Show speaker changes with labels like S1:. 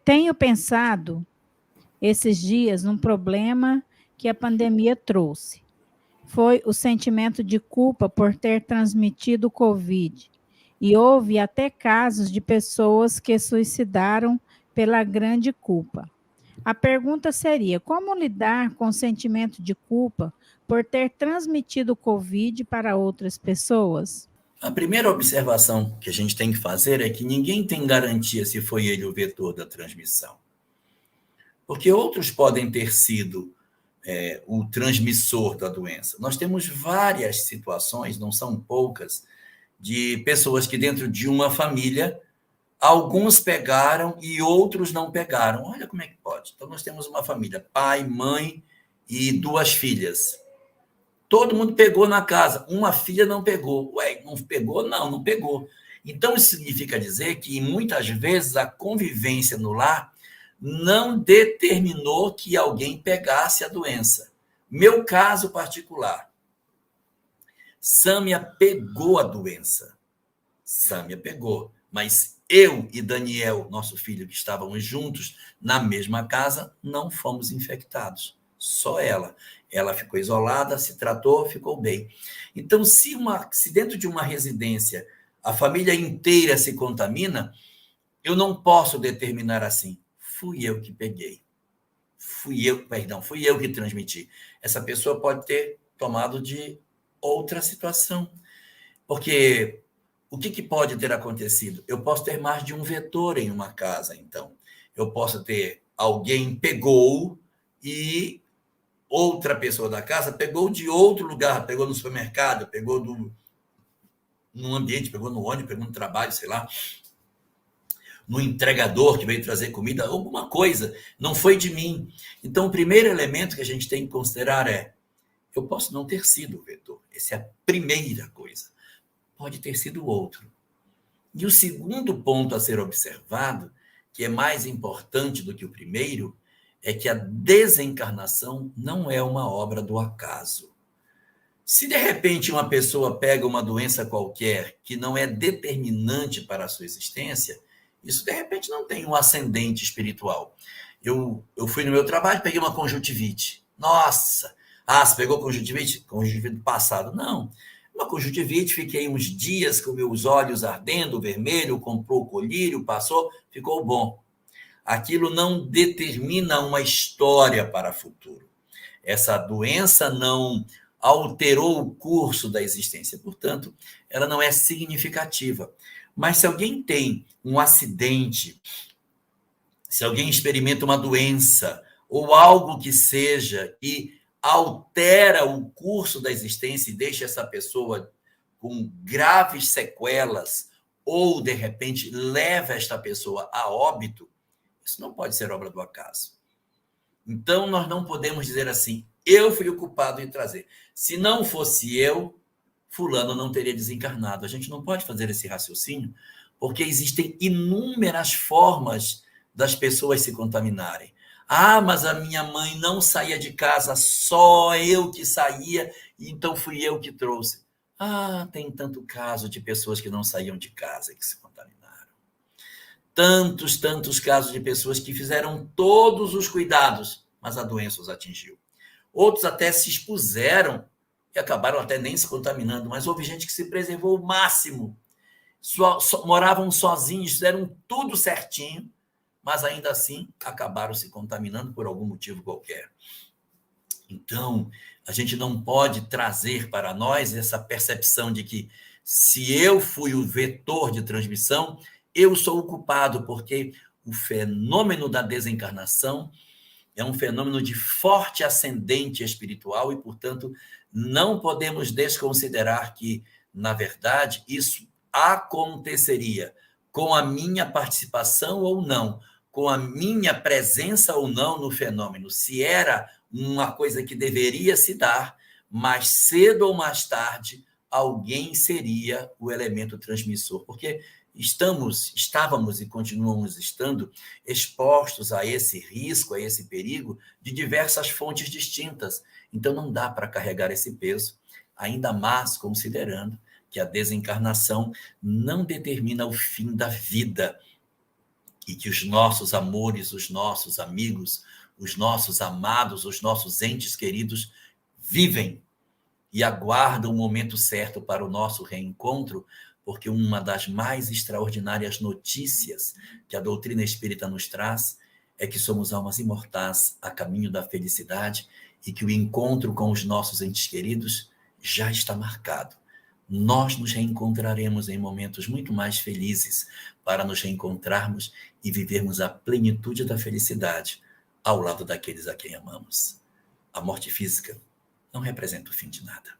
S1: Tenho pensado esses dias num problema que a pandemia trouxe. Foi o sentimento de culpa por ter transmitido o Covid. E houve até casos de pessoas que suicidaram pela grande culpa. A pergunta seria: como lidar com o sentimento de culpa por ter transmitido o Covid para outras pessoas?
S2: A primeira observação que a gente tem que fazer é que ninguém tem garantia se foi ele o vetor da transmissão. Porque outros podem ter sido o transmissor da doença. Nós temos várias situações, não são poucas, de pessoas que dentro de uma família, alguns pegaram e outros não pegaram. Olha como é que pode. Então, nós temos uma família, pai, mãe e 2 filhas. Todo mundo pegou na casa, uma filha não pegou. Ué, não pegou? Não, não pegou. Então, isso significa dizer que, muitas vezes, a convivência no lar não determinou que alguém pegasse a doença. Meu caso particular, Sâmia pegou a doença. Sâmia pegou, mas eu e Daniel, nosso filho, que estávamos juntos na mesma casa, não fomos infectados. Só ela. Ela ficou isolada, se tratou, ficou bem. Então, se dentro de uma residência a família inteira se contamina, eu não posso determinar assim. Fui eu que peguei. Fui eu que transmiti. Essa pessoa pode ter tomado de outra situação. Porque o que pode ter acontecido? Eu posso ter mais de um vetor em uma casa, então. Eu posso ter alguém pegou e outra pessoa da casa pegou de outro lugar, pegou no supermercado, pegou no ambiente, pegou no ônibus, pegou no trabalho, sei lá, no entregador que veio trazer comida, alguma coisa, não foi de mim. Então, o primeiro elemento que a gente tem que considerar é: eu posso não ter sido o vetor. Essa é a primeira coisa. Pode ter sido outro. E o segundo ponto a ser observado, que é mais importante do que o primeiro, é que a desencarnação não é uma obra do acaso. Se de repente uma pessoa pega uma doença qualquer que não é determinante para a sua existência, isso de repente não tem um ascendente espiritual. Eu fui no meu trabalho, peguei uma conjuntivite. Nossa! Você pegou conjuntivite? Conjuntivite do passado. Não. Uma conjuntivite, fiquei uns dias com meus olhos ardendo, vermelho, comprou o colírio, passou, ficou bom. Aquilo não determina uma história para o futuro. Essa doença não alterou o curso da existência, portanto, ela não é significativa. Mas se alguém tem um acidente, se alguém experimenta uma doença, ou algo que seja, e altera o curso da existência e deixa essa pessoa com graves sequelas, ou, de repente, leva esta pessoa a óbito, isso não pode ser obra do acaso. Então, nós não podemos dizer assim: eu fui o culpado de trazer. Se não fosse eu, fulano não teria desencarnado. A gente não pode fazer esse raciocínio, porque existem inúmeras formas das pessoas se contaminarem. Mas a minha mãe não saía de casa, só eu que saía, então fui eu que trouxe. Tem tanto caso de pessoas que não saíam de casa que se contaminaram. Tantos casos de pessoas que fizeram todos os cuidados, mas a doença os atingiu. Outros até se expuseram e acabaram até nem se contaminando, mas houve gente que se preservou o máximo. Moravam sozinhos, fizeram tudo certinho, mas ainda assim acabaram se contaminando por algum motivo qualquer. Então, a gente não pode trazer para nós essa percepção de que, se eu fui o vetor de transmissão, eu sou o culpado, porque o fenômeno da desencarnação é um fenômeno de forte ascendente espiritual e, portanto, não podemos desconsiderar que, na verdade, isso aconteceria com a minha participação ou não, com a minha presença ou não no fenômeno. Se era uma coisa que deveria se dar, mais cedo ou mais tarde, alguém seria o elemento transmissor, porque estávamos e continuamos estando expostos a esse risco, a esse perigo, de diversas fontes distintas. Então, não dá para carregar esse peso, ainda mais considerando que a desencarnação não determina o fim da vida. e que os nossos amores, os nossos amigos, os nossos amados, os nossos entes queridos vivem e aguardam o momento certo para o nosso reencontro, porque uma das mais extraordinárias notícias que a doutrina espírita nos traz é que somos almas imortais a caminho da felicidade e que o encontro com os nossos entes queridos já está marcado. Nós nos reencontraremos em momentos muito mais felizes para nos reencontrarmos e vivermos a plenitude da felicidade ao lado daqueles a quem amamos. A morte física não representa o fim de nada.